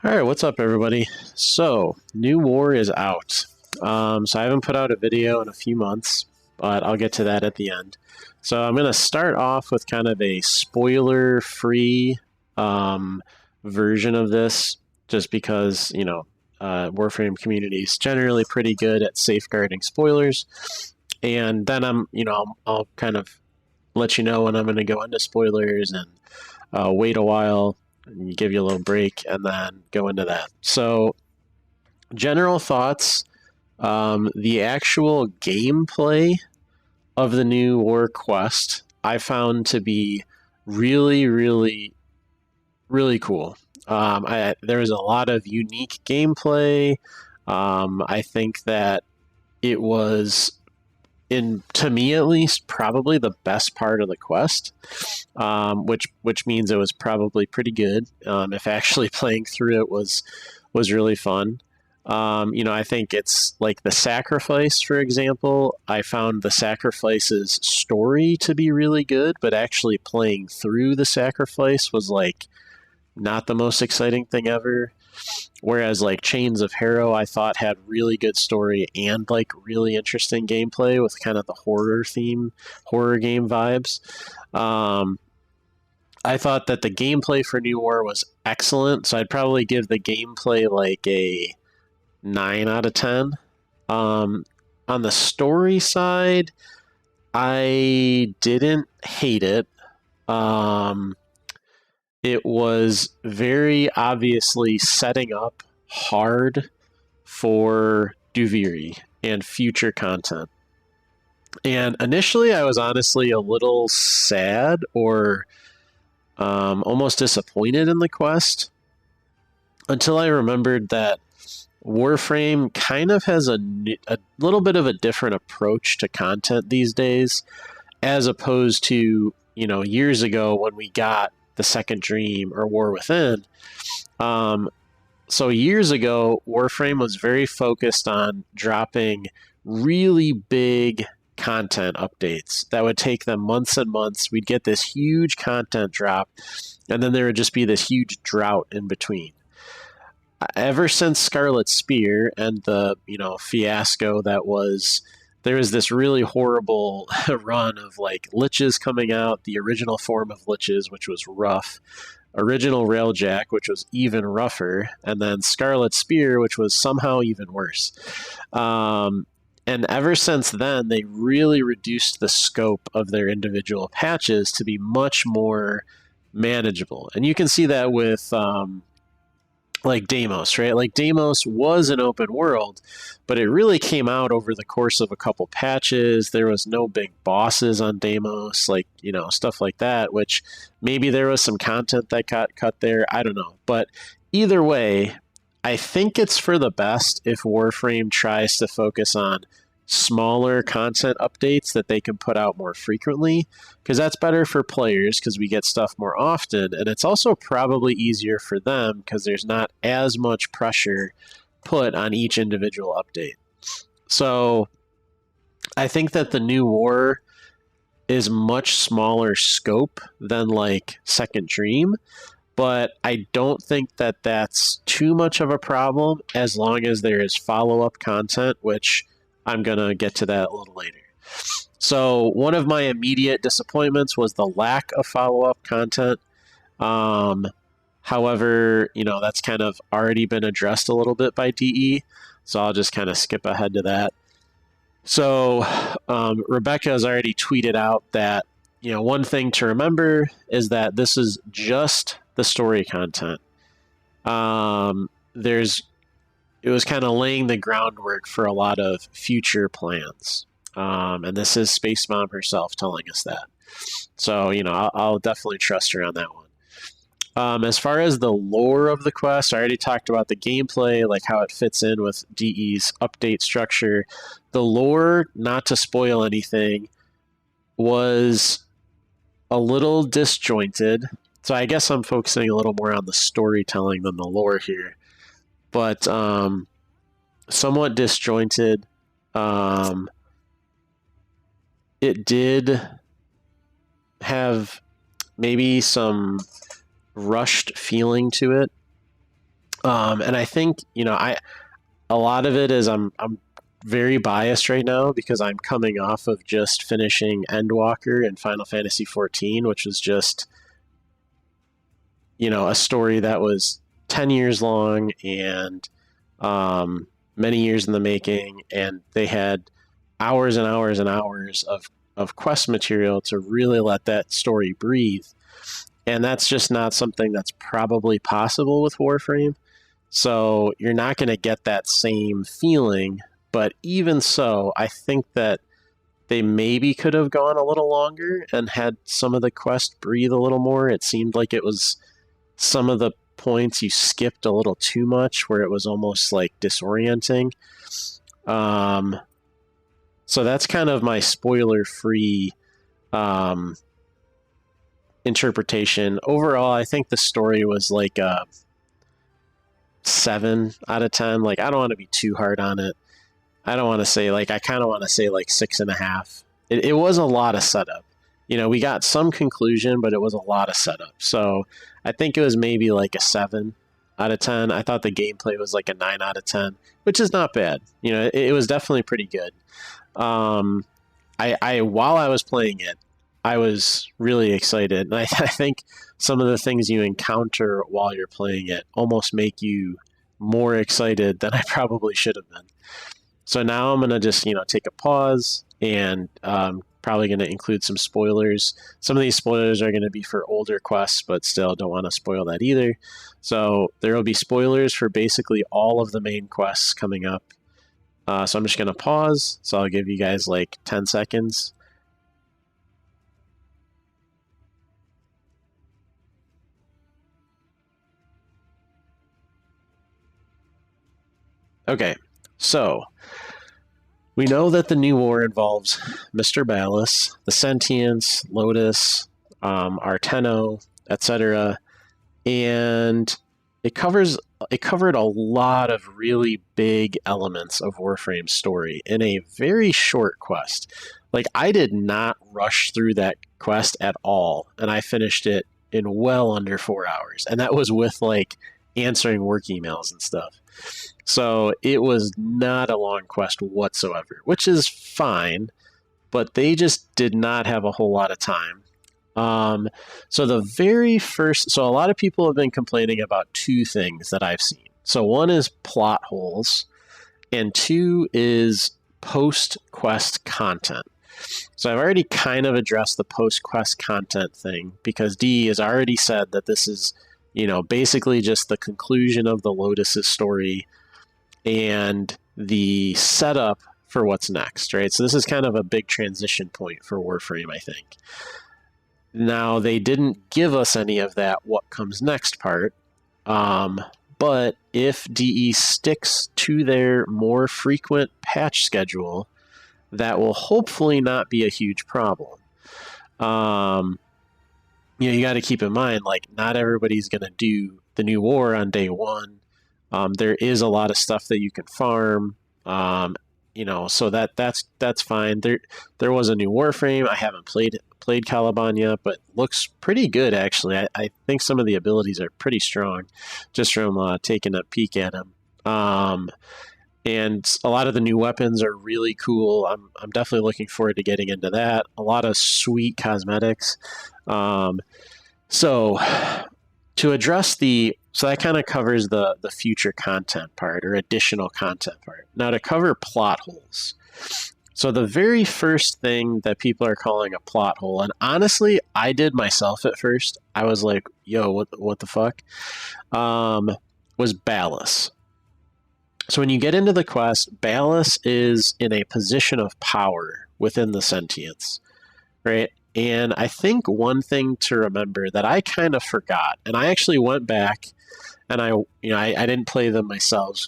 All right, what's up, everybody? So, New War is out. So I haven't put out a video in a few months, but I'll get to that at the end. So I'm going to start off with kind of a spoiler-free version of this, just because Warframe community is generally pretty good at safeguarding spoilers. And then I'll kind of let you know when I'm going to go into spoilers and wait a while and give you a little break and then go into that. So, general thoughts. The actual gameplay of the new War Quest I found to be really, really, really cool. There was a lot of unique gameplay. I think that it was, to me at least, probably the best part of the quest, which means it was probably pretty good. If actually playing through it was really fun. I think it's like the sacrifice, for example. I found the sacrifice's story to be really good, but actually playing through the sacrifice was like not the most exciting thing ever. Whereas like Chains of Harrow, I thought had really good story and like really interesting gameplay with kind of the horror game vibes. I thought that the gameplay for New War was excellent, so I'd probably give the gameplay like a 9 out of 10. On the story side, I didn't hate it. It was very obviously setting up hard for Duviri and future content. And initially, I was honestly a little sad or almost disappointed in the quest until I remembered that Warframe kind of has a little bit of a different approach to content these days, as opposed to years ago when we got the Second Dream or War Within. So years ago, Warframe was very focused on dropping really big content updates that would take them months and months. We'd get this huge content drop, and then there would just be this huge drought in between. Ever since Scarlet Spear and the fiasco that was, there was this really horrible run of like liches coming out, the original form of liches, which was rough, original Railjack, which was even rougher, and then Scarlet Spear, which was somehow even worse. And ever since then, they really reduced the scope of their individual patches to be much more manageable. And you can see that with like Deimos, right? Like Deimos was an open world, but it really came out over the course of a couple patches. There was no big bosses on Deimos, like, stuff like that, which maybe there was some content that got cut there. I don't know. But either way, I think it's for the best if Warframe tries to focus on smaller content updates that they can put out more frequently, because that's better for players because we get stuff more often, and it's also probably easier for them because there's not as much pressure put on each individual update. So I think that the New War is much smaller scope than like Second Dream, but I don't think that that's too much of a problem as long as there is follow-up content, which I'm going to get to that a little later. So one of my immediate disappointments was the lack of follow-up content. However, that's kind of already been addressed a little bit by DE, so I'll just kind of skip ahead to that. So Rebecca has already tweeted out that, one thing to remember is that this is just the story content. It was kind of laying the groundwork for a lot of future plans. And this is Space Mom herself telling us that. So, I'll definitely trust her on that one. As far as the lore of the quest, I already talked about the gameplay, like how it fits in with DE's update structure. The lore, not to spoil anything, was a little disjointed. So I guess I'm focusing a little more on the storytelling than the lore here. But somewhat disjointed. It did have maybe some rushed feeling to it. And I think, a lot of it is I'm very biased right now because I'm coming off of just finishing Endwalker in Final Fantasy XIV, which was just, a story that was 10 years long and many years in the making, and they had hours and hours and hours of quest material to really let that story breathe. And that's just not something that's probably possible with Warframe. So you're not going to get that same feeling. But even so, I think that they maybe could have gone a little longer and had some of the quest breathe a little more. It seemed like it was some of the points you skipped a little too much, where it was almost like disorienting. So that's kind of my spoiler-free interpretation. Overall, I think the story was like a 7 out of 10. Like, I don't want to be too hard on it. I don't want to say, like, I kind of want to say like 6.5. It was a lot of setup. We got some conclusion, but it was a lot of setup. So I think it was maybe like a 7 out of 10. I thought the gameplay was like a 9 out of 10, which is not bad. It was definitely pretty good. I while I was playing it, I was really excited. And I think some of the things you encounter while you're playing it almost make you more excited than I probably should have been. So now I'm going to just, take a pause and probably going to include some spoilers. Some of these spoilers are going to be for older quests, but still don't want to spoil that either. So there will be spoilers for basically all of the main quests coming up. So I'm just going to pause. So I'll give you guys like 10 seconds. Okay, so we know that the new war involves Mr. Ballas, the Sentients, Lotus, Arteno, etc., and it covered a lot of really big elements of Warframe's story in a very short quest. Like, I did not rush through that quest at all, and I finished it in well under 4 hours, and that was with like answering work emails and stuff. So it was not a long quest whatsoever, which is fine, but they just did not have a whole lot of time. So a lot of people have been complaining about two things that I've seen. So one is plot holes, and two is post-quest content. So I've already kind of addressed the post-quest content thing because Dee has already said that this is, basically just the conclusion of the Lotus's story and the setup for what's next, right? So this is kind of a big transition point for Warframe, I think. Now, they didn't give us any of that what comes next part, but if DE sticks to their more frequent patch schedule, that will hopefully not be a huge problem. You got to keep in mind, like, not everybody's going to do the new war on day one. There is a lot of stuff that you can farm, so that's fine. There was a new Warframe. I haven't played Caliban yet, but looks pretty good, actually. I think some of the abilities are pretty strong just from taking a peek at them. And a lot of the new weapons are really cool. I'm definitely looking forward to getting into that. A lot of sweet cosmetics. So to address so that kind of covers the future content part or additional content part. Now to cover plot holes. So the very first thing that people are calling a plot hole, and honestly, I did myself at first. I was like, yo, what the fuck? Was Ballas. So when you get into the quest, Ballas is in a position of power within the Sentients, right? And I think one thing to remember that I kind of forgot, and I actually went back and I didn't play them myself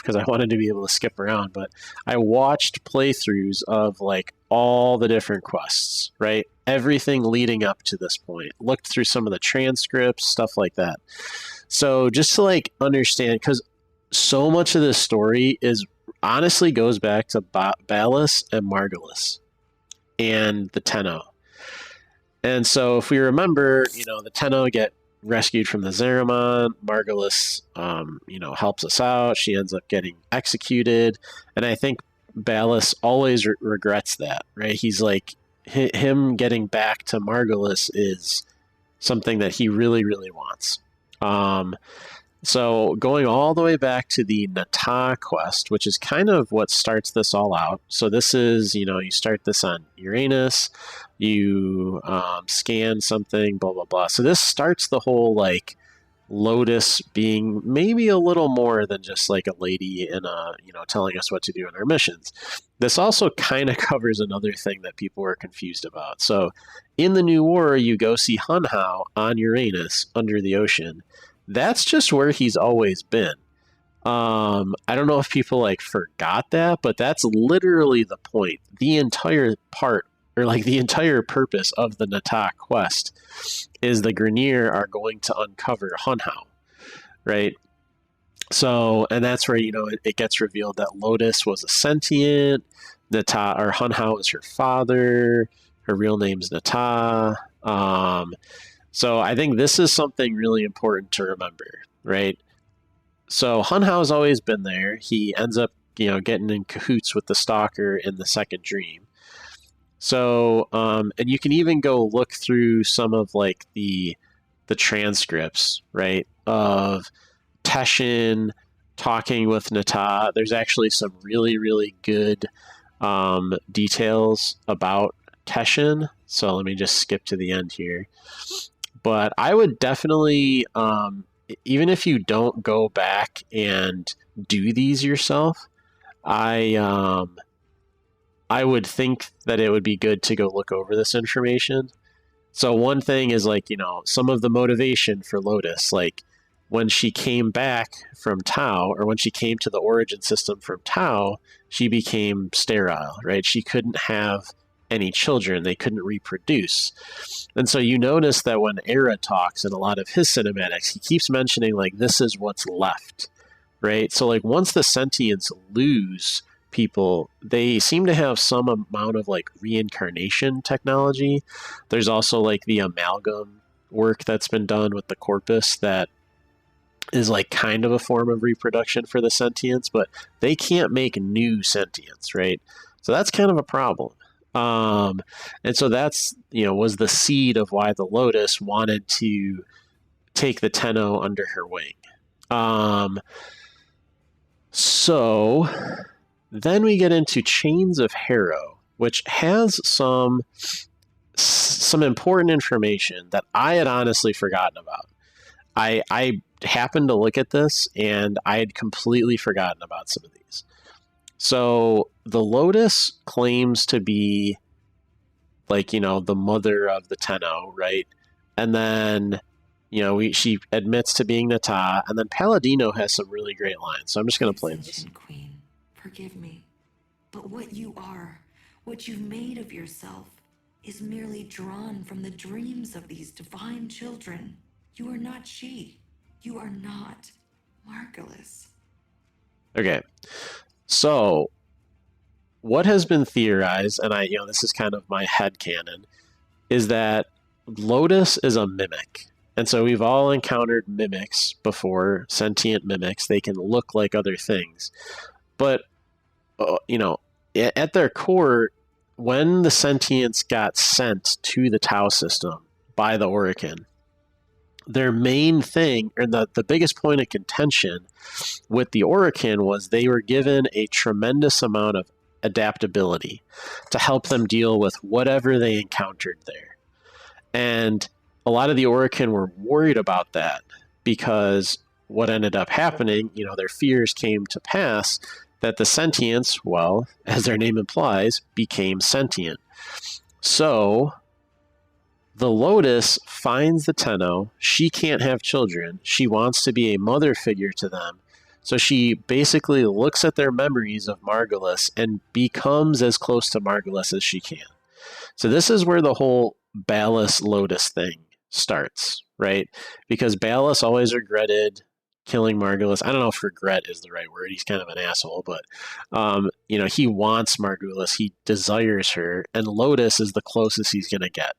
because I wanted to be able to skip around, but I watched playthroughs of like all the different quests, right? Everything leading up to this point. Looked through some of the transcripts, stuff like that. So just to like understand, because so much of this story honestly goes back to Ballas and Margulis and the Tenno. And so if we remember, the Tenno get rescued from the Zeramon. Margulis, helps us out. She ends up getting executed, and I think Ballas always regrets that, right? He's like, him getting back to Margulis is something that he really, really wants. So going all the way back to the Nata quest, which is kind of what starts this all out. So this is, you start this on Uranus, you scan something, blah, blah, blah. So this starts the whole like Lotus being maybe a little more than just like a lady in a, telling us what to do in our missions. This also kind of covers another thing that people were confused about. So in the New War, you go see Hun Hao on Uranus under the ocean. That's just where he's always been. I don't know if people like forgot that, but that's literally the point. The entire part, or like the entire purpose of the Nata quest, is the Grineer are going to uncover Hun Hao, right? So, and that's where, it gets revealed that Lotus was a sentient, Nata, or Hun Hao is her father, her real name's Nata. So I think this is something really important to remember, right? So Hun Hao's always been there. He ends up, getting in cahoots with the Stalker in the second dream. So, and you can even go look through some of like the transcripts, right, of Teshin talking with Nata. There's actually some really, really good details about Teshin. So let me just skip to the end here. But I would definitely, even if you don't go back and do these yourself, I would think that it would be good to go look over this information. So one thing is like, some of the motivation for Lotus, like when she came back from Tau, or when she came to the origin system from Tau, she became sterile, right? She couldn't have any children. They couldn't reproduce. And so you notice that when Era talks in a lot of his cinematics, he keeps mentioning like, this is what's left, right? So like once the sentients lose people, they seem to have some amount of like reincarnation technology. There's also like the amalgam work that's been done with the corpus that is like kind of a form of reproduction for the sentients, but they can't make new sentients, right? So that's kind of a problem. And so that's, was the seed of why the Lotus wanted to take the Tenno under her wing. So then we get into Chains of Harrow, which has some important information that I had honestly forgotten about. I happened to look at this and I had completely forgotten about some of these. So the Lotus claims to be like, the mother of the Tenno, right? And then, she admits to being Nata, and then Palladino has some really great lines. So I'm just going to play this. Queen, forgive me, but what you are, what you've made of yourself, is merely drawn from the dreams of these divine children. You are not she. You are not Margulis. Okay. So what has been theorized, and this is kind of my headcanon, is that Lotus is a mimic. And so we've all encountered mimics before, sentient mimics. They can look like other things. But, at their core, when the sentients got sent to the Tau system by the Orokin, their main thing, or the biggest point of contention with the Orokin, was they were given a tremendous amount of adaptability to help them deal with whatever they encountered there. And a lot of the Orokin were worried about that because what ended up happening, their fears came to pass, that the sentients, well, as their name implies, became sentient. So the Lotus finds the Tenno. She can't have children. She wants to be a mother figure to them. So she basically looks at their memories of Margulis and becomes as close to Margulis as she can. So this is where the whole Ballas Lotus thing starts, right? Because Ballas always regretted killing Margulis. I don't know if regret is the right word. He's kind of an asshole, but he wants Margulis. He desires her, and Lotus is the closest he's going to get,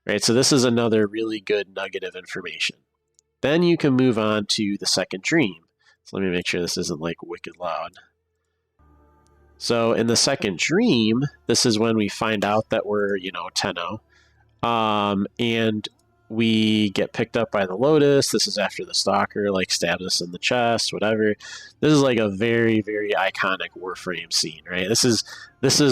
right? So this is another really good nugget of information. Then you can move on to the second dream. So let me make sure this isn't like wicked loud. So in the second dream, this is when we find out that we're, Tenno. And we get picked up by the Lotus. This is after the Stalker like stabs us in the chest, whatever. This is like a very, very iconic Warframe scene, right? This is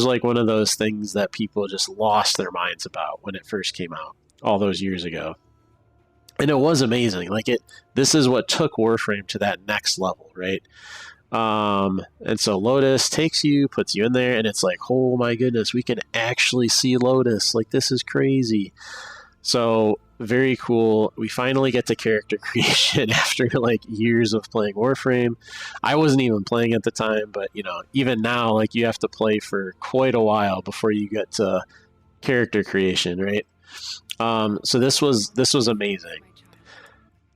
like one of those things that people just lost their minds about when it first came out all those years ago. And it was amazing. Like this is what took Warframe to that next level, right? And so Lotus takes you, puts you in there, and it's like, oh my goodness, we can actually see Lotus. Like, this is crazy. So very cool. We finally get to character creation after like years of playing Warframe. I wasn't even playing at the time, but even now, like, you have to play for quite a while before you get to character creation, right? So this was amazing.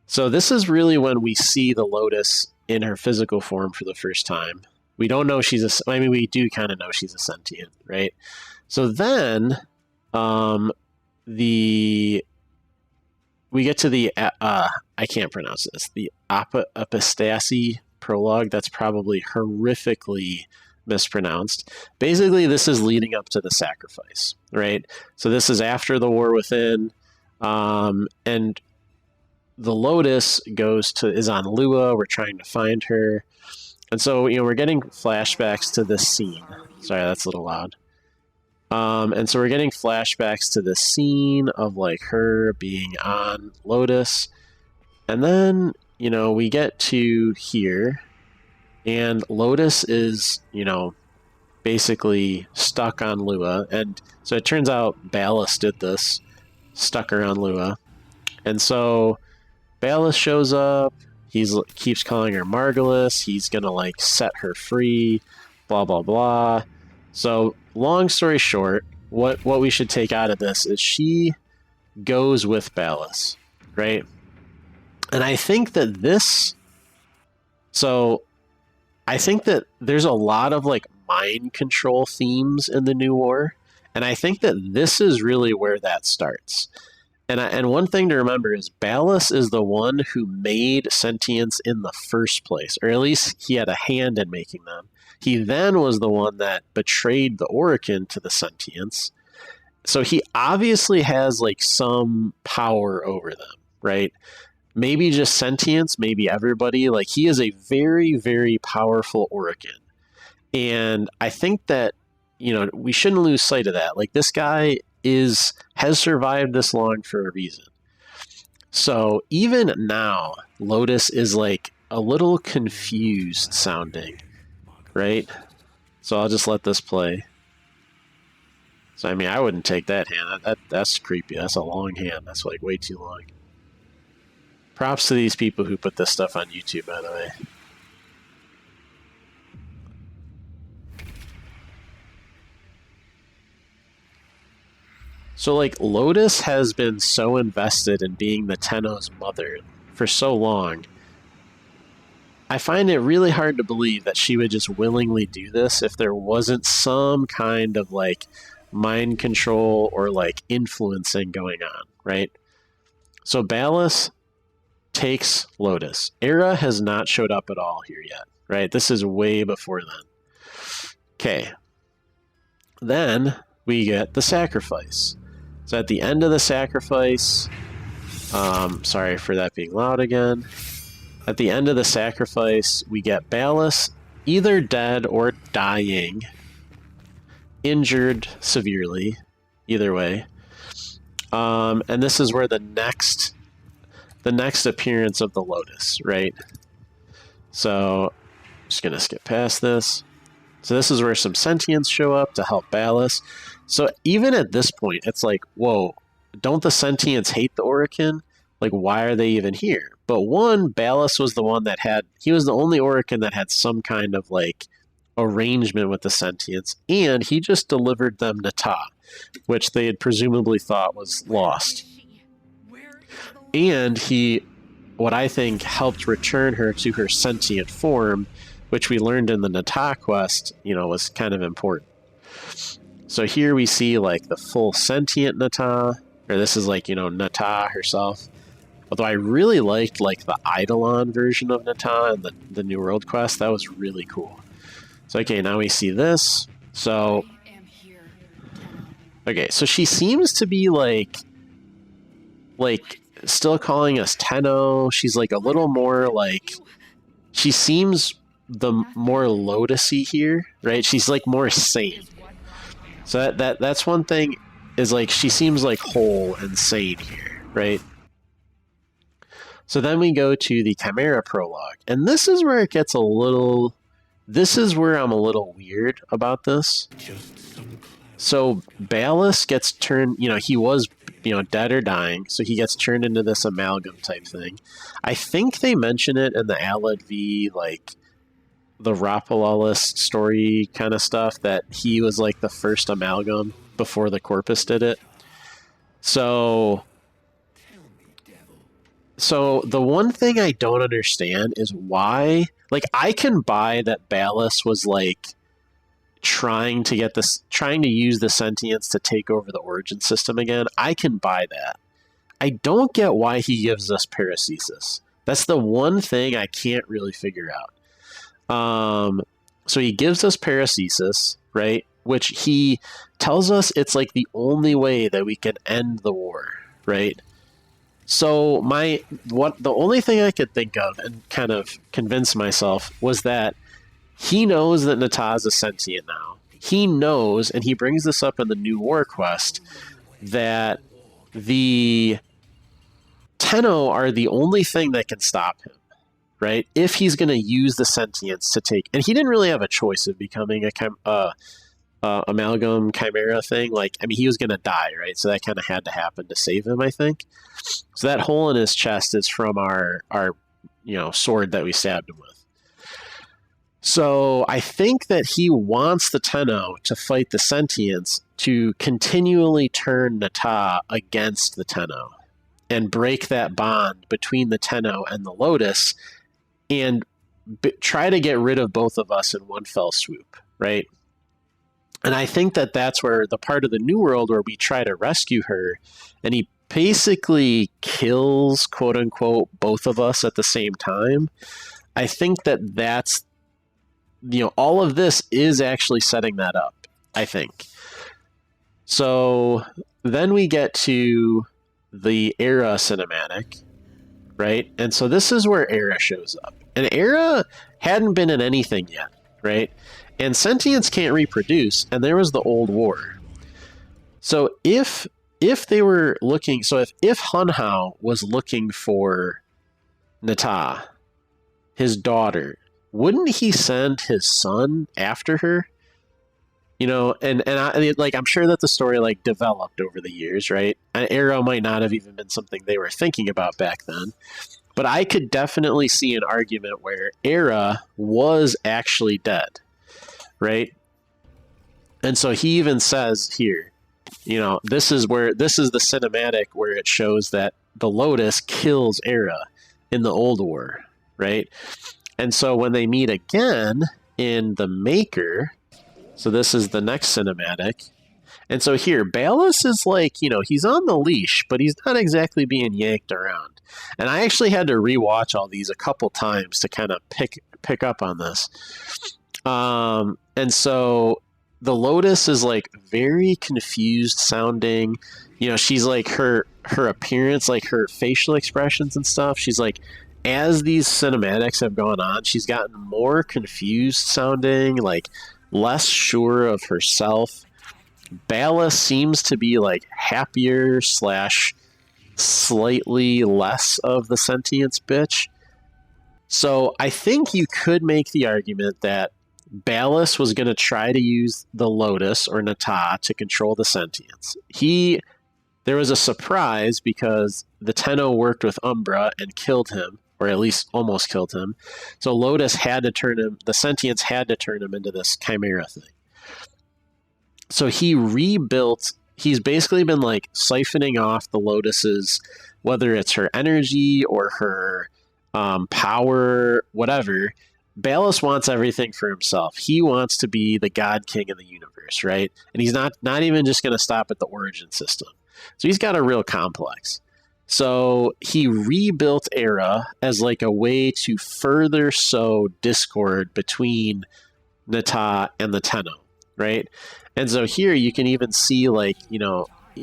So this is really when we see the Lotus in her physical form for the first time. We don't know we do kind of know she's a sentient, right? So then we get to the I can't pronounce this, the Apostasy prologue. That's probably horrifically mispronounced. Basically, this is leading up to the sacrifice, right? So this is after the War Within, and the Lotus is on Lua. We're trying to find her, and so we're getting flashbacks to this scene. Sorry, that's a little loud. And so we're getting flashbacks to this scene of like her being on Lotus, and then we get to here, and Lotus is basically stuck on Lua, and so it turns out Ballas did this, stuck her on Lua, and so Ballas shows up. He keeps calling her Margulis. He's gonna like set her free, blah blah blah. So long story short, what we should take out of this is she goes with Ballas, right? And I think that there's a lot of like mind control themes in the New War, and I think that this is really where that starts. And one thing to remember is Ballas is the one who made sentients in the first place, or at least he had a hand in making them. He then was the one that betrayed the Orokin to the sentients. So he obviously has like some power over them, right? Maybe just sentients, maybe everybody. Like, he is a very, very powerful Orokin. And I think that, we shouldn't lose sight of that. Like, this guy has survived this long for a reason. So even now, Lotus is like a little confused sounding, right? So I'll just let this play. So I wouldn't take that hand. That's creepy. That's a long hand. That's like way too long. Props to these people who put this stuff on YouTube, by the way. So, like, Lotus has been so invested in being the Tenno's mother for so long. I find it really hard to believe that she would just willingly do this if there wasn't some kind of, like, mind control or, like, influencing going on, right? So, Ballas takes Lotus. Era has not showed up at all here yet, right? This is way before then. Okay. Then we get the sacrifice. So at the end of the sacrifice, sorry for that being loud again. At the end of the sacrifice, we get Ballas either dead or dying, injured severely, either way. And this is where the next appearance of the Lotus, right? So I'm just gonna skip past this. So this is where some sentients show up to help Ballas. So even at this point, it's like, whoa, don't the sentients hate the Orokin? Like, why are they even here? But one, Ballas was the one he was the only Orokin that had some kind of like arrangement with the sentients, and he just delivered them Nata, which they had presumably thought was lost. And he, what I think, helped return her to her sentient form, which we learned in the Nata quest, was kind of important. So here we see like the full sentient Nata, or this is like, Nata herself. Although I really liked like the Eidolon version of Nata and the New World quest. That was really cool. So okay, now we see this. So okay, so she seems to be like still calling us Tenno. She's like a little more like, she seems the more Lotusy here, right? She's like more sane. So that's one thing, is like she seems like whole and sane here, right? So then we go to the Chimera prologue, and this is where it gets a little. This is where I'm a little weird about this. So Ballas gets turned. He was dead or dying, so he gets turned into this amalgam type thing. I think they mention it in the Alad V, like the Rapalalis story kind of stuff, that he was like the first amalgam before the Corpus did it. So the one thing I don't understand is why, like, I can buy that Ballas was like trying to use the sentience to take over the origin system again. I can buy that. I don't get why he gives us paracesis. That's the one thing I can't really figure out. So he gives us paracesis, right? Which he tells us it's like the only way that we can end the war, right? So the only thing I could think of and kind of convince myself was that he knows that Nataz is sentient now. He knows, and he brings this up in the New War quest, that the Tenno are the only thing that can stop him, right? If he's going to use the sentience to take, and he didn't really have a choice of becoming a amalgam chimera thing. Like, I mean, he was going to die, right? So that kind of had to happen to save him, I think. So that hole in his chest is from our sword that we stabbed him with. So I think that he wants the Tenno to fight the sentience to continually turn Nata against the Tenno and break that bond between the Tenno and the Lotus and try to get rid of both of us in one fell swoop, right? And I think that that's where the part of the New World where we try to rescue her, and he basically kills, quote unquote, both of us at the same time. I think that that's, all of this is actually setting that up, I think. So then we get to the Era cinematic, right? And so this is where Era shows up. And Era hadn't been in anything yet, right? And sentience can't reproduce, and there was the Old War. So if they were looking, so if Hun Hao was looking for Nata, his daughter, wouldn't he send his son after her? And I'm sure that the story like developed over the years, right? An Arrow might not have even been something they were thinking about back then. But I could definitely see an argument where Era was actually dead, right? And so he even says here, this is the cinematic where it shows that the Lotus kills Era in the Old War, right? And so when they meet again in the Maker, so this is the next cinematic. And so here, Ballas is like, he's on the leash, but he's not exactly being yanked around. And I actually had to rewatch all these a couple times to kind of pick up on this. And so the Lotus is like very confused sounding. She's like her appearance, like her facial expressions and stuff. She's like, as these cinematics have gone on, she's gotten more confused sounding, like less sure of herself. Ballas seems to be like happier / slightly less of the sentience bitch. So I think you could make the argument that Ballas was going to try to use the Lotus or Nata to control the sentience. There was a surprise because the Tenno worked with Umbra and killed him, or at least almost killed him. So Lotus had to turn him, the sentience had to turn him into this chimera thing. So he rebuilt, he's basically been like siphoning off the Lotus's, whether it's her energy or her power, whatever. Ballas wants everything for himself. He wants to be the God King of the universe, right? And he's not even just going to stop at the origin system. So he's got a real complex. So he rebuilt Era as like a way to further sow discord between Nata and the Tenno, right? And so here you can even see like,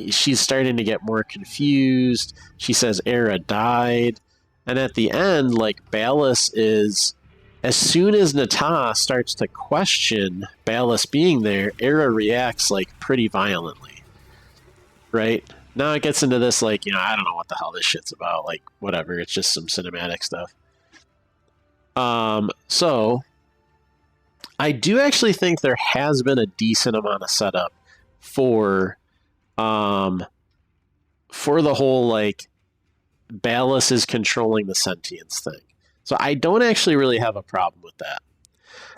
she's starting to get more confused. She says Era died. And at the end, like Ballas is, as soon as Nata starts to question Ballas being there, Era reacts like pretty violently, right? Now it gets into this like, I don't know what the hell this shit's about. Like, whatever, it's just some cinematic stuff. So I do actually think there has been a decent amount of setup for the whole like Ballas is controlling the sentience thing. So I don't actually really have a problem with that.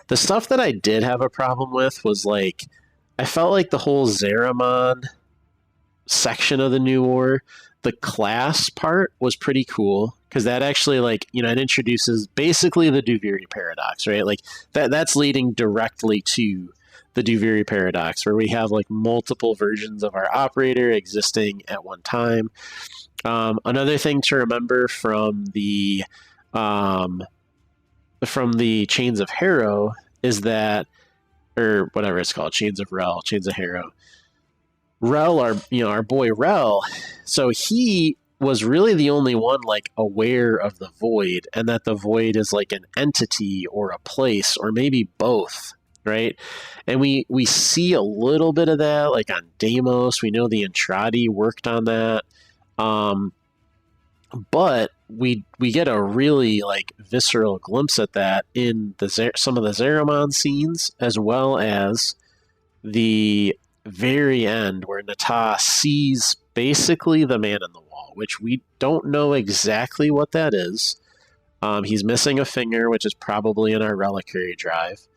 The stuff that I did have a problem with was like, I felt like the whole Zeramon section of the New War, the class part was pretty cool because that actually like, it introduces basically the Duviri paradox, right? Like that's leading directly to the Duviri paradox where we have like multiple versions of our operator existing at one time. Another thing to remember from the Chains of Harrow is that, or whatever it's called, Chains of Rel, Chains of Harrow. Rel, our boy Rel, so he was really the only one like aware of the void, and that the void is like an entity or a place or maybe both, right? And we see a little bit of that like on Deimos. We know the Entradi worked on that, but we get a really like visceral glimpse at that in some of the Zeramon scenes, as well as the very end where Nata sees basically the man in the wall, which we don't know exactly what that is. He's missing a finger, which is probably in our reliquary drive.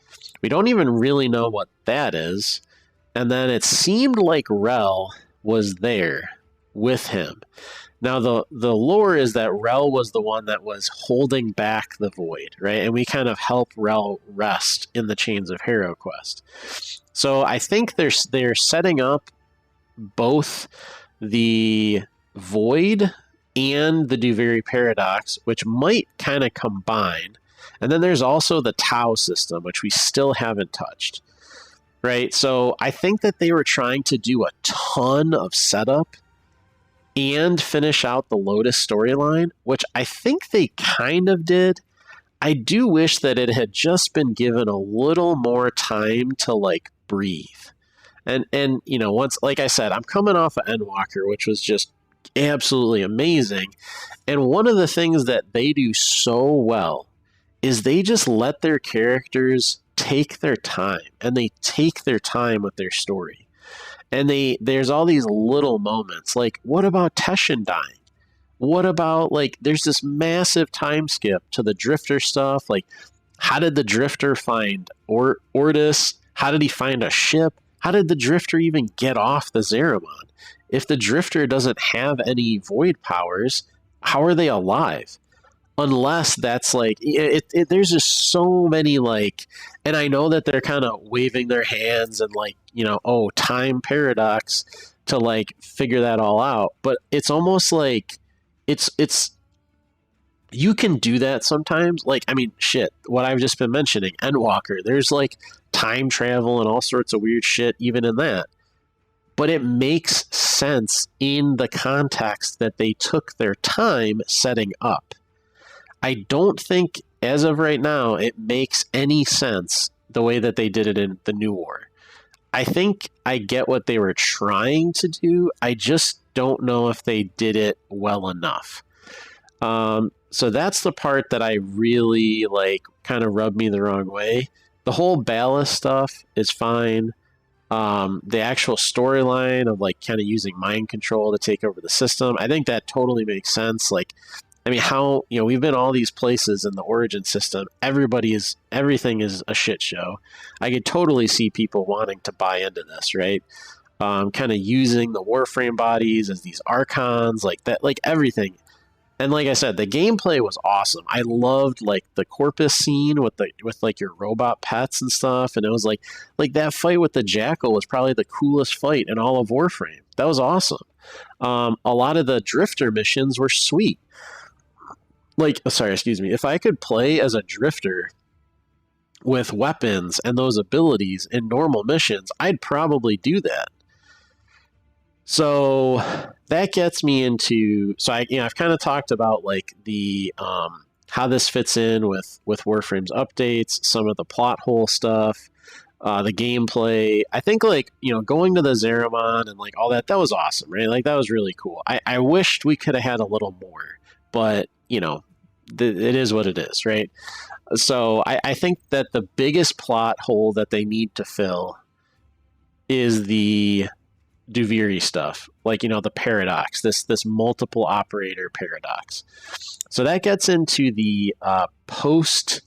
We don't even really know what that is. And then it seemed like Rel was there with him. Now, the lore is that Rel was the one that was holding back the void, right? And we kind of help Rel rest in the Chains of Harrow quest. So I think they're setting up both the void and the Duviri paradox, which might kind of combine. And then there's also the Tau system, which we still haven't touched, right? So I think that they were trying to do a ton of setup and finish out the Lotus storyline, which I think they kind of did. I do wish that it had just been given a little more time to like breathe. And once, like I said, I'm coming off of Endwalker, which was just absolutely amazing. And one of the things that they do so well is they just let their characters take their time, and they take their time with their story. And there's all these little moments, like what about Teshin dying? What about like there's this massive time skip to the Drifter stuff? Like, how did the Drifter find Ortis? How did he find a ship? How did the Drifter even get off the Zeramon? If the Drifter doesn't have any void powers, how are they alive? Unless that's like there's just so many like, and I know that they're kind of waving their hands and like, time paradox to like figure that all out, but it's almost like it's you can do that sometimes. Like, I mean, shit, what I've just been mentioning, Endwalker, there's like time travel and all sorts of weird shit even in that, but it makes sense in the context that they took their time setting up. I don't think, as of right now, it makes any sense the way that they did it in the New War. I think I get what they were trying to do. I just don't know if they did it well enough. So that's the part that I really like, kind of rubbed me the wrong way. The whole Ballas stuff is fine. The actual storyline of like kind of using mind control to take over the system, I think that totally makes sense. Like, I mean, how, we've been all these places in the Origin system. Everything is a shit show. I could totally see people wanting to buy into this, right? Kind of using the Warframe bodies as these archons, like that, like everything. And like I said, the gameplay was awesome. I loved like the Corpus scene with like your robot pets and stuff, and it was like that fight with the Jackal was probably the coolest fight in all of Warframe. That was awesome. A lot of the Drifter missions were sweet. Like, sorry, excuse me. If I could play as a Drifter with weapons and those abilities in normal missions, I'd probably do that. So that gets me into I've kind of talked about like the how this fits in with Warframe's updates, some of the plot hole stuff, the gameplay. I think like going to the Zeramon and like all that was awesome, right? Like that was really cool. I wished we could have had a little more, but it is what it is, right? So I think that the biggest plot hole that they need to fill is the Duviri stuff, like the paradox, this multiple operator paradox. So that gets into the post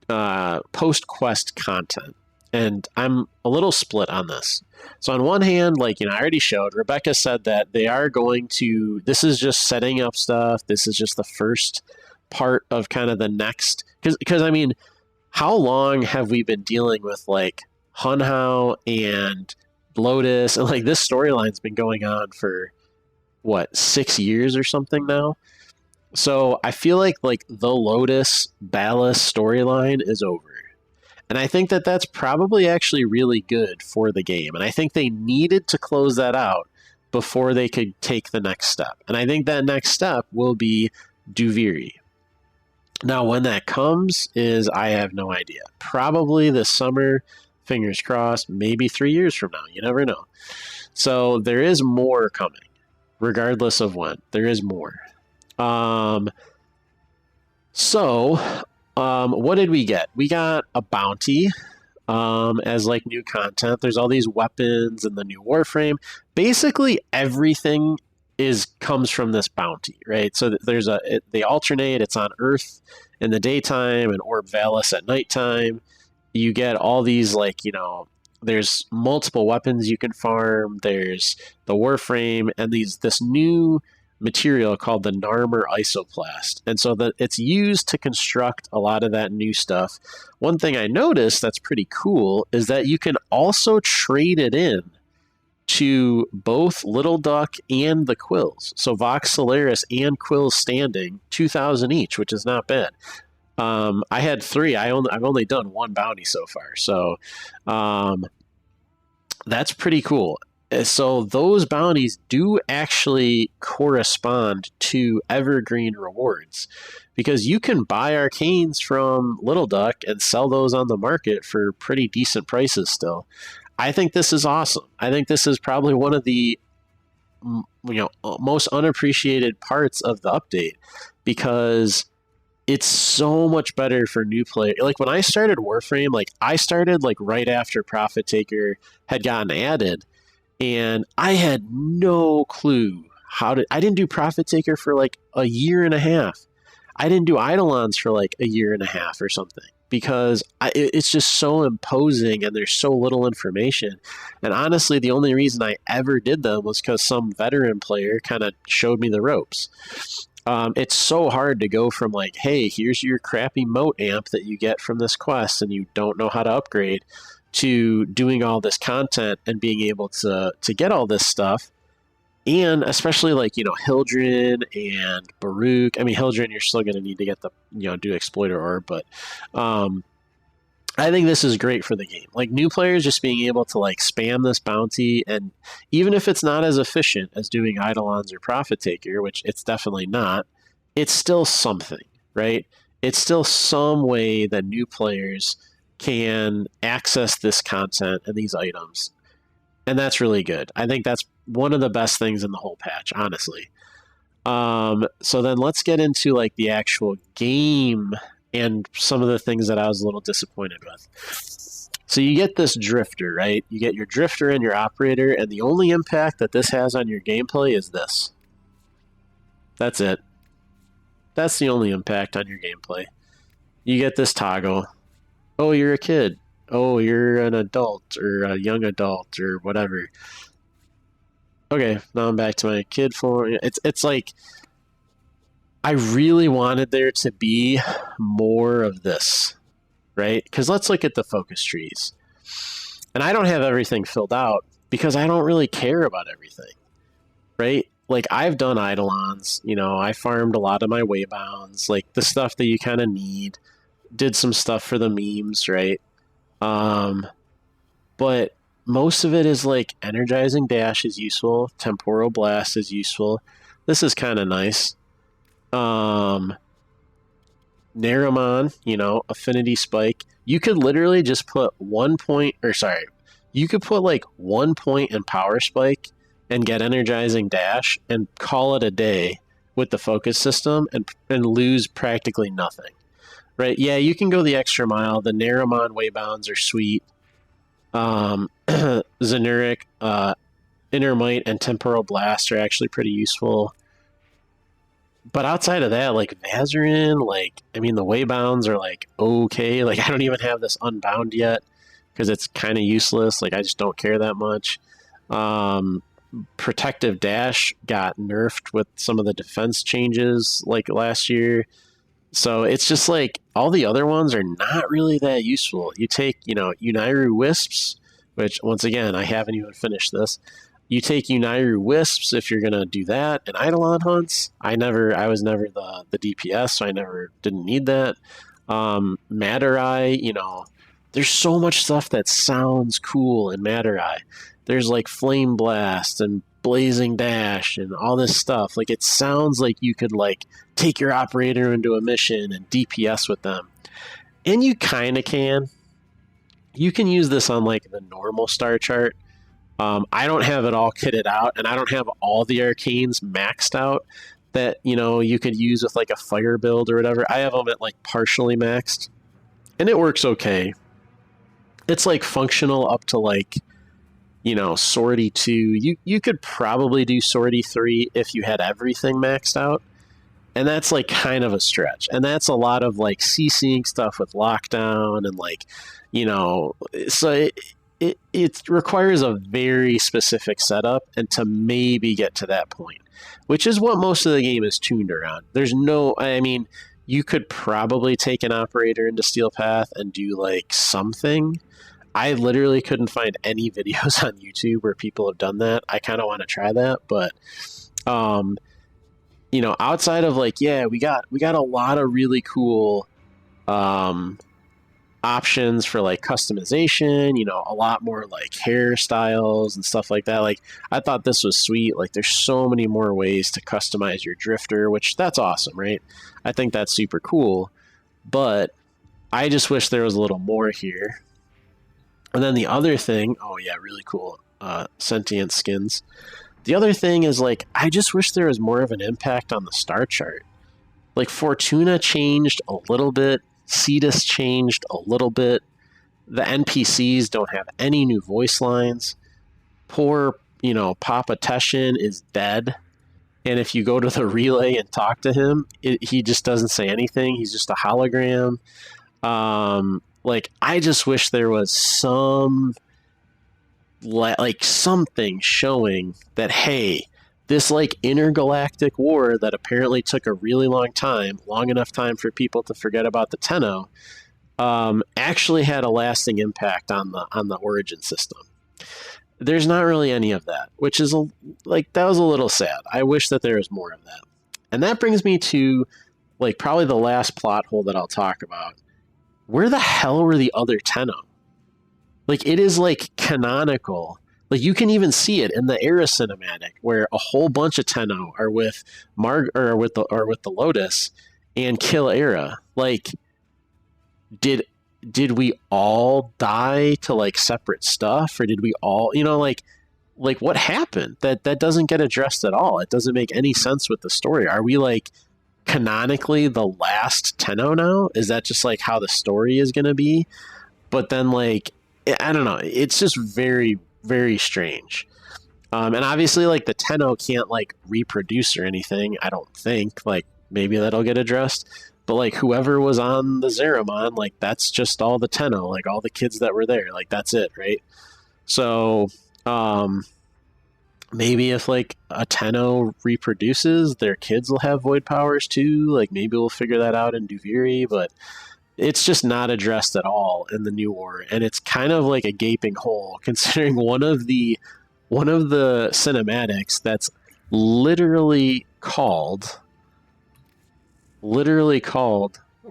quest content, and I'm a little split on this. So on one hand, like I already showed, Rebecca said that they are going to. This is just setting up stuff. This is just the first part of kind of the next, because I mean, how long have we been dealing with like Hunhao and Lotus, and like this storyline's been going on for what 6 years or something now. So I feel like the Lotus Ballas storyline is over, and I think that that's probably actually really good for the game, and I think they needed to close that out before they could take the next step, and I think that next step will be Duviri. Now when that comes is I have no idea, probably this summer. Fingers crossed, maybe 3 years from now. You never know. So there is more coming, regardless of when. There is more. What did we get? We got a bounty as like new content. There's all these weapons in the new Warframe. Basically, everything comes from this bounty, right? So they alternate. It's on Earth in the daytime and Orb Vallis at nighttime. You get all these there's multiple weapons you can farm. There's the Warframe and this new material called the Narmer Isoplast, and so that it's used to construct a lot of that new stuff. One thing I noticed that's pretty cool is that you can also trade it in to both Little Duck and the Quills. So Vox Solaris and Quills Standing, 2,000 each, which is not bad. I had 3. I've only done 1 bounty so far, so that's pretty cool. So those bounties do actually correspond to evergreen rewards, because you can buy arcanes from Little Duck and sell those on the market for pretty decent prices still. I think this is awesome. I think this is probably one of the most unappreciated parts of the update, because it's so much better for new players. Like when I started Warframe, I started right after Profit Taker had gotten added, and I had no clue I didn't do Profit Taker for a year and a half. I didn't do Eidolons for a year and a half or something, because it's just so imposing and there's so little information. And honestly, the only reason I ever did them was because some veteran player kind of showed me the ropes. It's so hard to go from hey, here's your crappy moat amp that you get from this quest and you don't know how to upgrade, to doing all this content and being able to get all this stuff. And especially Hildren and Baruch. I mean, Hildren, you're still going to need to get the, do Exploiter Orb, but I think this is great for the game. New players just being able to spam this bounty, and even if it's not as efficient as doing Eidolons or Profit Taker, which it's definitely not, it's still something, right? It's still some way that new players can access this content and these items. And that's really good. I think that's one of the best things in the whole patch, honestly. So then let's get into the actual game and some of the things that I was a little disappointed with. So you get this Drifter, right? You get your Drifter and your Operator, and the only impact that this has on your gameplay is this. That's it. That's the only impact on your gameplay. You get this toggle. Oh, you're a kid. Oh, you're an adult or a young adult or whatever. Okay, now I'm back to my kid form. It's I really wanted there to be more of this, right? Because let's look at the focus trees. And I don't have everything filled out because I don't really care about everything, right? Like I've done Eidolons, I farmed a lot of my waybounds, like the stuff that you kind of need. Did some stuff for the memes, right? Um, but most of it is like energizing dash is useful, temporal blast is useful. This is kind of nice. Um, Naramon, affinity spike. You could literally just put 1 point, or sorry, you could put like 1 point in power spike and get energizing dash and call it a day with the focus system and lose practically nothing. Right? Yeah, you can go the extra mile. The Naramon waybounds are sweet. Zenuric, Inner Might, and Temporal Blast are actually pretty useful. But outside of that, like Vazarin, the waybounds are like okay. Like I don't even have this unbound yet because it's kind of useless. Like I just don't care that much. Protective Dash got nerfed with some of the defense changes like last year. So it's just like all the other ones are not really that useful. You take, Unairu Wisps, which once again, I haven't even finished this. You take Unairu Wisps if you're gonna do that, and Eidolon hunts. I was never the DPS, so I never didn't need that. Madurai, there's so much stuff that sounds cool in Madurai. There's like Flame Blast and Blazing Dash and all this stuff. Like it sounds like you could like take your operator into a mission and DPS with them. And you kind of can. You can use this on like the normal star chart. I don't have it all kitted out, and I don't have all the arcanes maxed out that, you could use with like a fire build or whatever. I have them at like partially maxed, and it works okay. It's like functional up to like, Sortie 2. You could probably do Sortie 3 if you had everything maxed out. And that's like kind of a stretch. And that's a lot of like CCing stuff with lockdown and like, so it requires a very specific setup and to maybe get to that point, which is what most of the game is tuned around. You could probably take an operator into Steel Path and do like something. I literally couldn't find any videos on YouTube where people have done that. I kind of want to try that, but outside of like, yeah, we got a lot of really cool options for like customization, a lot more like hairstyles and stuff like that. Like I thought this was sweet. Like there's so many more ways to customize your drifter, which that's awesome, right? I think that's super cool, but I just wish there was a little more here. And then the other thing, oh yeah, really cool, sentient skins. The other thing is like, I just wish there was more of an impact on the star chart. Like Fortuna changed a little bit, Cetus changed a little bit. The NPCs don't have any new voice lines. Poor, Papa Teshin is dead. And if you go to the relay and talk to him, he just doesn't say anything. He's just a hologram. I just wish there was something showing that, hey, this like intergalactic war that apparently took a really long enough time for people to forget about the Tenno, actually had a lasting impact on the origin system. There's not really any of that, which is that was a little sad. I wish that there was more of that. And that brings me to like probably the last plot hole that I'll talk about. Where the hell were the other Tenno? Like it is like canonical. Like you can even see it in the Era cinematic where a whole bunch of Tenno are with with the Lotus and kill Era. Like did we all die to like separate stuff, or did we all, like what happened? That doesn't get addressed at all. It doesn't make any sense with the story. Are we like canonically the last Tenno now? Is that just like how the story is going to be? But then like I don't know, it's just very, very strange. And obviously like the Tenno can't like reproduce or anything, I don't think. Like maybe that'll get addressed, but like whoever was on the Zeramon, like that's just all the Tenno, like all the kids that were there, like that's it, right? So maybe if like a Tenno reproduces, their kids will have void powers too. Like maybe we'll figure that out in Duviri, but it's just not addressed at all in the new war, and it's kind of like a gaping hole considering one of the cinematics that's literally called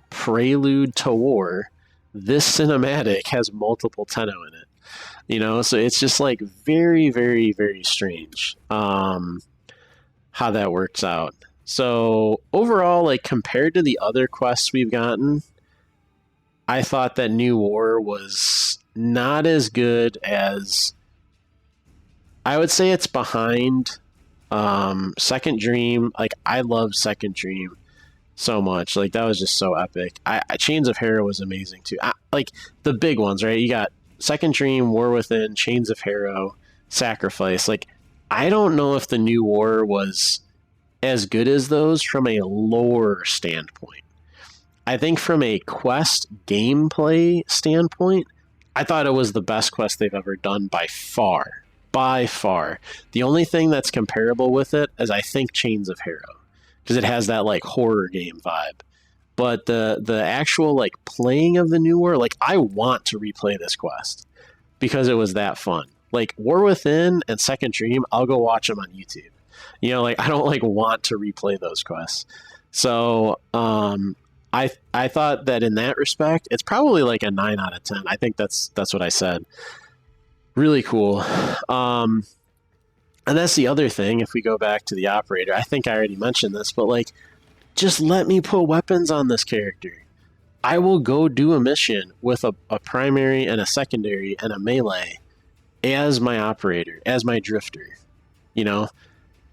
Prelude to War. This cinematic has multiple Tenno in it, so it's just like very, very, very strange how that works out. So overall, like compared to the other quests we've gotten, I thought that New War was not as good as, I would say it's behind Second Dream. Like I love Second Dream so much. Like that was just so epic. Chains of Hera was amazing too. Like the big ones, right? You got Second Dream, War Within, Chains of Hera, Sacrifice. Like I don't know if the New War was as good as those from a lore standpoint. I think from a quest gameplay standpoint, I thought it was the best quest they've ever done by far. By far. The only thing that's comparable with it is I think Chains of Hero, because it has that like horror game vibe. But the actual like playing of the New War, like I want to replay this quest because it was that fun. Like War Within and Second Dream, I'll go watch them on YouTube. Like I don't like want to replay those quests. So I thought that in that respect, it's probably like a 9 out of 10. I think that's what I said. Really cool. And that's the other thing. If we go back to the operator, I think I already mentioned this, but like, just let me put weapons on this character. I will go do a mission with a primary and a secondary and a melee as my operator, as my drifter.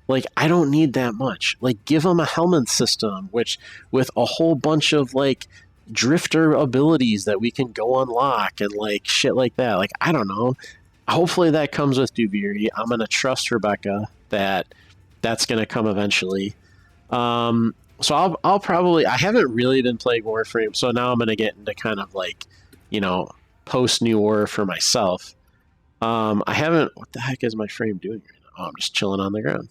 Like, I don't need that much. Like, give them a helmet system, which with a whole bunch of, like, drifter abilities that we can go unlock and, like, shit like that. Like, I don't know. Hopefully that comes with Duviri. I'm going to trust Rebecca that that's going to come eventually. So I'll probably... I haven't really been playing Warframe, so now I'm going to get into kind of, like, post-New War for myself. I haven't... What the heck is my frame doing right now? Oh, I'm just chilling on the ground.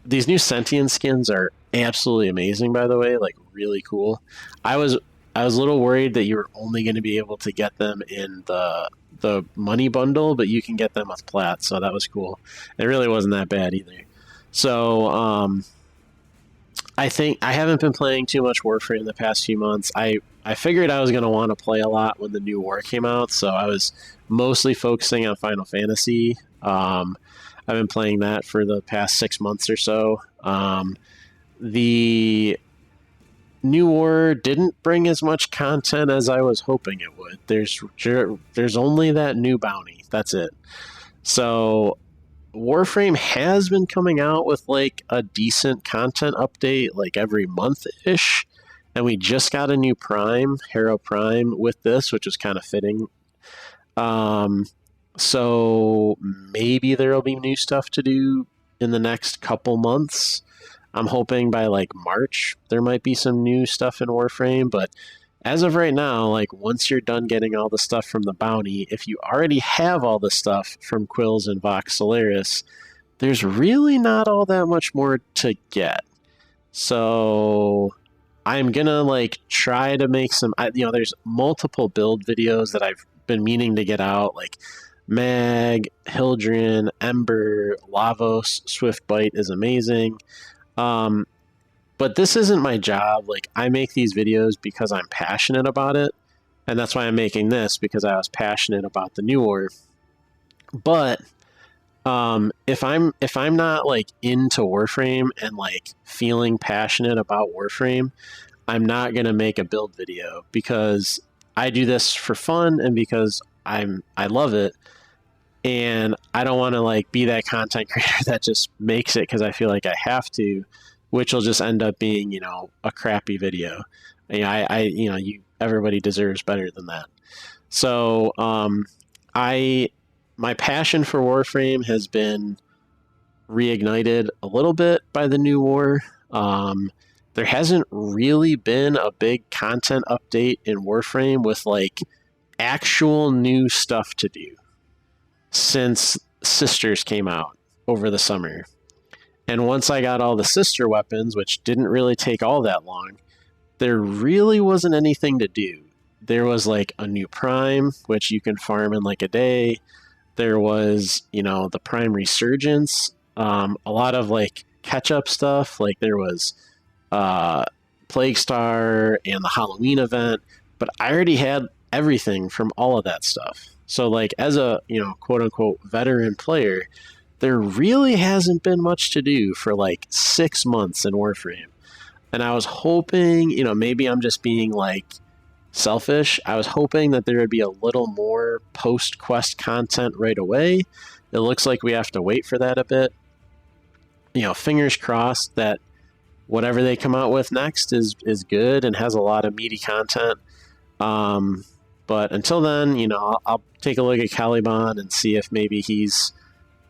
These new sentient skins are absolutely amazing, by the way, like really cool. I was a little worried that you were only going to be able to get them in the money bundle, but you can get them with plat, so that was cool. It really wasn't that bad either. So I think I haven't been playing too much Warframe in the past few months. I figured I was going to want to play a lot when the new war came out, so I was mostly focusing on Final Fantasy. I've been playing that for the past 6 months or so. The New War didn't bring as much content as I was hoping it would. There's only that new bounty. That's it. So Warframe has been coming out with like a decent content update like every month-ish. And we just got a new Prime, Hero Prime, with this, which was kind of fitting. So maybe there'll be new stuff to do in the next couple months. I'm hoping by like March there might be some new stuff in Warframe, but as of right now, like once you're done getting all the stuff from the bounty, if you already have all the stuff from Quills and Vox Solaris, there's really not all that much more to get. So I'm gonna like try to make some, there's multiple build videos that I've been meaning to get out, like Mag, Hildren, Ember, Lavos, Swiftbite is amazing. But this isn't my job. Like I make these videos because I'm passionate about it. And that's why I'm making this, because I was passionate about the New War. But if I'm not like into Warframe and like feeling passionate about Warframe, I'm not gonna make a build video, because I do this for fun and because I love it. And I don't want to like be that content creator that just makes it because I feel like I have to, which will just end up being, a crappy video. Everybody deserves better than that. So, my passion for Warframe has been reignited a little bit by the New War. There hasn't really been a big content update in Warframe with like actual new stuff to do since sisters came out over the summer. And once I got all the sister weapons, which didn't really take all that long, there really wasn't anything to do. There was like a new prime, which you can farm in like a day. There was, the prime resurgence, a lot of like catch up stuff. Like there was Plague Star and the Halloween event, but I already had everything from all of that stuff. So like as a, quote unquote veteran player, there really hasn't been much to do for like 6 months in Warframe. And I was hoping, maybe I'm just being like selfish. I was hoping that there would be a little more post quest content right away. It looks like we have to wait for that a bit. Fingers crossed that whatever they come out with next is good and has a lot of meaty content. But until then, I'll take a look at Caliban and see if maybe he's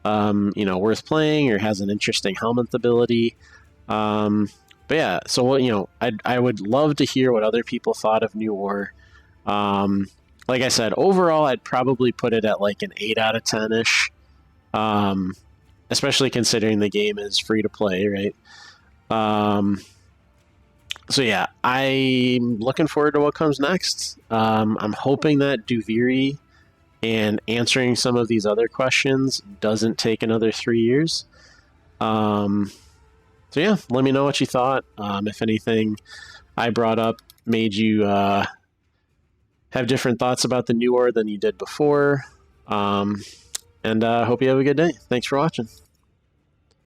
worth playing or has an interesting helmet ability. But yeah, so I would love to hear what other people thought of New War. Like I said, overall, I'd probably put it at like an 8 out of 10 ish. Especially considering the game is free to play, right? So yeah, I'm looking forward to what comes next. I'm hoping that Duviri and answering some of these other questions doesn't take another 3 years. So yeah, let me know what you thought. If anything I brought up made you have different thoughts about the New War than you did before. And hope you have a good day. Thanks for watching.